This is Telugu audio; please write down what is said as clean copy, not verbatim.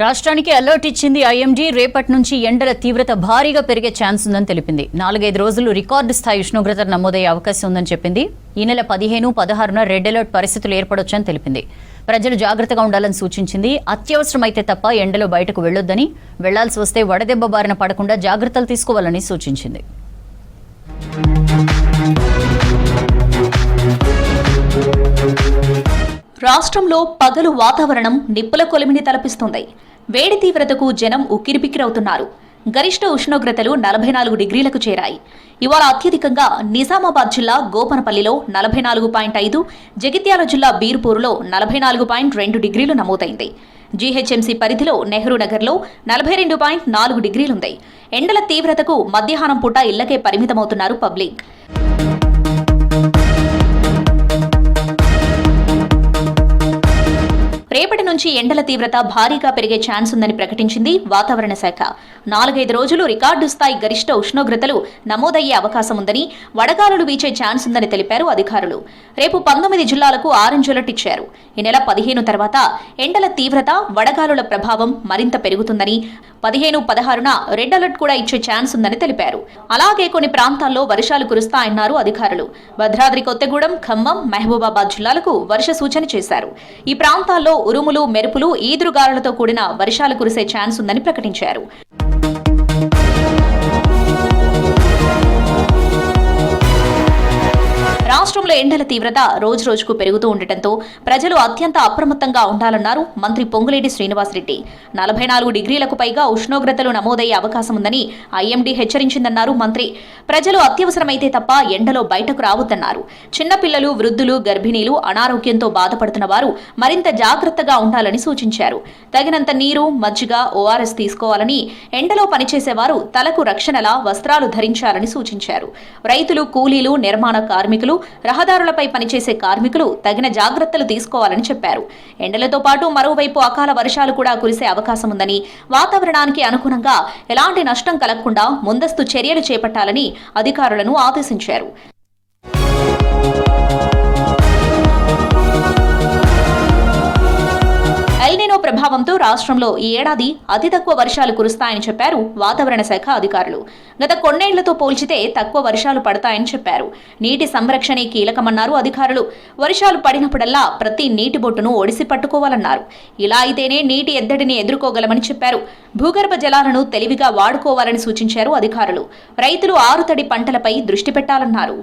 రాష్ట్రానికి అలర్ట్ ఇచ్చింది ఐఎండీ. రేపటి నుంచి ఎండల తీవ్రత భారీగా పెరిగే ఛాన్స్ ఉందని తెలిపింది. 4-5 రోజులు రికార్డు స్థాయి ఉష్ణోగ్రతలు నమోదయ్యే అవకాశం ఉందని చెప్పింది. ఈ నెల 15, 16న రెడ్ అలర్ట్ పరిస్థితులు ఏర్పడొచ్చని తెలిపింది. ప్రజలు జాగ్రత్తగా ఉండాలని సూచించింది. అత్యవసరమైతే తప్ప ఎండలో బయటకు వెళ్లొద్దని, వెళ్లాల్సి వస్తే వడదెబ్బ బారిన పడకుండా జాగ్రత్తలు తీసుకోవాలని సూచించింది. రాష్ట్రంలో పగలు వాతావరణం నిప్పుల కొలిమిని తలపిస్తుంది. వేడి తీవ్రతకు జనం ఉక్కిరిబిక్కిరవుతున్నారు. గరిష్ట ఉష్ణోగ్రతలు 44 డిగ్రీలకు చేరాయి. ఇవాళ అత్యధికంగా నిజామాబాద్ జిల్లా గోపనపల్లిలో 44.5, జగిత్యాల జిల్లా బీర్పూర్లో 44.2 డిగ్రీలు నమోదైంది. జీహెచ్ఎంసీ పరిధిలో నెహ్రూ నగర్లో 42.4 డిగ్రీలుంది. ఎండల తీవ్రతకు మధ్యాహ్నం పూట ఇళ్లకే పరిమితమవుతున్నారు పబ్లిక్. రేపటి నుంచి ఎండల తీవ్రత భారీగా పెరిగే ఛాన్స్ ఉందని ప్రకటించింది వాతావరణ శాఖ. 4-5 రోజులు రికార్డు స్థాయి గరిష్ట ఉష్ణోగ్రతలు నమోదయ్యే అవకాశం ఉందని, వడగాలులు వీచే ఛాన్స్ ఉందని తెలిపారు అధికారులు. రేపు 19 జిల్లాలకు ఆరెంజ్ అలర్ట్ ఇచ్చారు. ఈ నెల 15 తర్వాత ఎండల తీవ్రత, వడగాలుల ప్రభావం మరింత పెరుగుతుందని, 15, 16న రెడ్ అలర్ట్ కూడా ఇచ్చే ఛాన్స్ ఉందని తెలిపారు. అలాగే కొన్ని ప్రాంతాల్లో వర్షాలు కురుస్తాయన్నారు అధికారులు. భద్రాద్రి కొత్తగూడెం, ఖమ్మం, మహబూబాబాద్ జిల్లాలకు వర్ష సూచన చేశారు. ఈ ప్రాంతాల్లో ఉరుములు, మెరుపులు, ఈదురుగాలులతో కూడిన వర్షాలు కురిసే ఛాన్స్ ఉందని ప్రకటించారు. రాష్ట్రంలో ఎండల తీవ్రత రోజురోజుకు పెరుగుతూ ఉండటంతో ప్రజలు అత్యంత అప్రమత్తంగా ఉండాలన్నారు మంత్రి పొంగులేటి శ్రీనివాసరెడ్డి. 44 డిగ్రీలకు పైగా ఉష్ణోగ్రతలు నమోదయ్యే అవకాశం ఉందని ఐఎండీ హెచ్చరించిందన్నారు మంత్రి. ప్రజలు అత్యవసరమైతే తప్ప ఎండలో బయటకు రావద్దన్నారు. చిన్నపిల్లలు, వృద్ధులు, గర్భిణీలు, అనారోగ్యంతో బాధపడుతున్న వారు మరింత జాగ్రత్తగా ఉండాలని సూచించారు. తగినంత నీరు, మజ్జిగ, ఓఆర్ఎస్ తీసుకోవాలని, ఎండలో పనిచేసేవారు తలకు రక్షణలా వస్త్రాలు ధరించాలని సూచించారు. రైతులు, కూలీలు, నిర్మాణ కార్మికులు, రహదారులపై పనిచేసే కార్మికులు తగిన జాగ్రత్తలు తీసుకోవాలని చెప్పారు. ఎండలతో పాటు మరోవైపు అకాల వర్షాలు కూడా కురిసే అవకాశం ఉందని, వాతావరణానికి అనుగుణంగా ఎలాంటి నష్టం కలగకుండా ముందస్తు చర్యలు చేపట్టాలని అధికారులను ఆదేశించారు. ఎల్నినో ప్రభావంతో రాష్ట్రంలో ఈ ఏడాది అతి తక్కువ వర్షాలు కురుస్తాయని చెప్పారు వాతావరణ శాఖ అధికారులు. గత కొన్నేళ్లతో పోల్చితే తక్కువ వర్షాలు పడతాయని చెప్పారు. నీటి సంరక్షణే కీలకమన్నారు అధికారులు. వర్షాలు పడినప్పుడల్లా ప్రతి నీటి బొట్టును ఒడిసి పట్టుకోవాలన్నారు. ఇలా అయితేనే నీటి ఎద్దడిని ఎదుర్కోగలమని చెప్పారు. భూగర్భ జలాలను తెలివిగా వాడుకోవాలని సూచించారు అధికారులు. రైతులు ఆరుతడి పంటలపై దృష్టి పెట్టాలన్నారు.